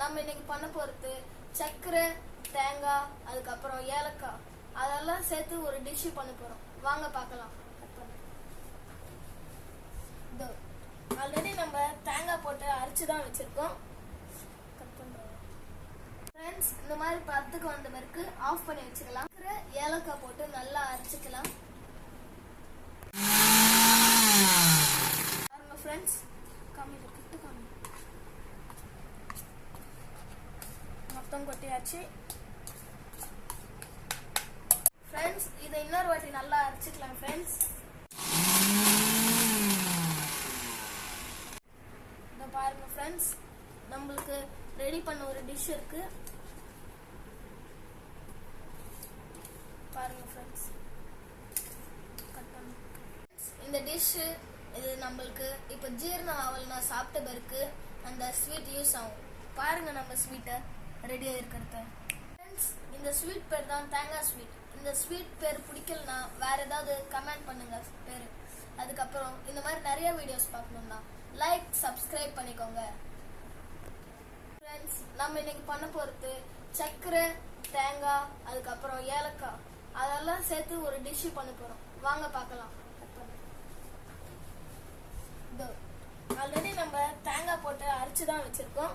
நம்ம இன்னைக்கு பண்ண போறது சக்கரை, தேங்காய், அதுக்கப்புறம் ஏலக்காய் அதெல்லாம் சேர்த்து ஒரு டிஷ் பண்ண போறோம். வாங்க பார்க்கலாம். ஆல்ரெடி நம்ம தேங்காய் போட்டு அரைச்சு தான் வச்சிருக்கோம். ஃப்ரெண்ட்ஸ், இந்த மாதிரி பத்துக்கு வந்த பிறகு ஆஃப் பண்ணி வச்சுக்கலாம். ஏலக்காய் போட்டு நல்லா அரைச்சிக்கலாம். ஃப்ரெண்ட்ஸ், மொத்தம் கொட்டியாச்சு. ஃப்ரெண்ட்ஸ், இதை இன்னொரு வாட்டி நல்லா அரைச்சிக்கலாம். ஃப்ரெண்ட்ஸ், இதை பாருங்க. ஃப்ரெண்ட்ஸ், நம்மளுக்கு ரெடி பண்ண ஒரு டிஷ் இருக்கு. பாருங்க ஃப்ரெண்ட்ஸ், இந்த டிஷ் இது நம்மளுக்கு இப்போ ஜீரணம் ஆகலனா சாப்பிட்ட பிறகு அந்த ஸ்வீட் யூஸ் ஆகும். பாருங்க நம்ம ஸ்வீட்டை ரெடியாக இருக்கிறத. ஃப்ரெண்ட்ஸ், இந்த ஸ்வீட் பேர் தான் தேங்காய் ஸ்வீட். இந்த ஸ்வீட் பேர் பிடிக்கலனா வேற ஏதாவது கமெண்ட் பண்ணுங்க பேர். அதுக்கப்புறம் இந்த மாதிரி நிறைய வீடியோஸ் பார்க்கணும்னா லைக், சப்ஸ்கிரைப் பண்ணிக்கோங்க. ஃப்ரெண்ட்ஸ், நம்ம இன்னைக்கு பண்ண போறது சக்கரை, தேங்காய், அதுக்கப்புறம் ஏலக்காய் அதெல்லாம் சேர்த்து ஒரு டிஷ் பண்ண போறோம். வாங்க பார்க்கலாம். ஆல்ரெடி நம்ம தேங்காய் போட்டு அரைச்சு தான் வச்சிருக்கோம்.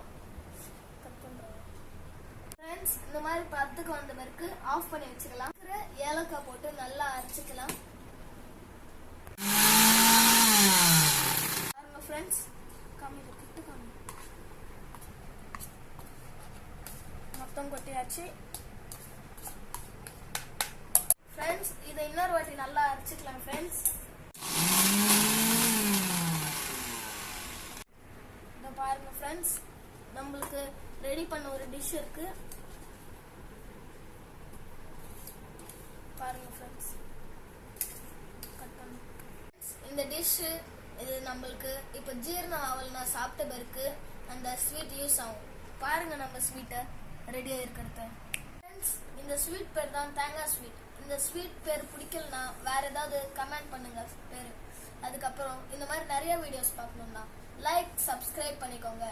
ஃப்ரெண்ட்ஸ், இந்த மாதிரி பத்துக்கு வந்த பிறகு ஆஃப் பண்ணி வச்சுக்கலாம். ஏலக்காய் போட்டு நல்லா அரைச்சிக்கலாம். ஃப்ரெண்ட்ஸ், மொத்தம் கொட்டியாச்சு. ஃப்ரெண்ட்ஸ், இதை இன்னொரு வாட்டி நல்லா அரைச்சிக்கலாம். ஃப்ரெண்ட்ஸ், இதை பாருங்க. ஃப்ரெண்ட்ஸ், நம்மளுக்கு ரெடி பண்ண ஒரு டிஷ் இருக்கு. பாருங்க ஃப்ரெண்ட்ஸ், இந்த டிஷ் இது நம்மளுக்கு இப்போ ஜீரணம் ஆகலனா சாப்பிட்ட பிறகு அந்த ஸ்வீட் யூஸ் ஆகும். பாருங்க நம்ம ஸ்வீட்டை ரெடியாக இருக்கிறத. ஃப்ரெண்ட்ஸ், இந்த ஸ்வீட் பேர் தான் தேங்காய் ஸ்வீட். இந்த ஸ்வீட் பேர் பிடிக்கலனா வேற ஏதாவது கமெண்ட் பண்ணுங்க பேர். அதுக்கப்புறம் இந்த மாதிரி நிறைய வீடியோஸ் பார்க்கணும்னா லைக், சப்ஸ்கிரைப் பண்ணிக்கோங்க.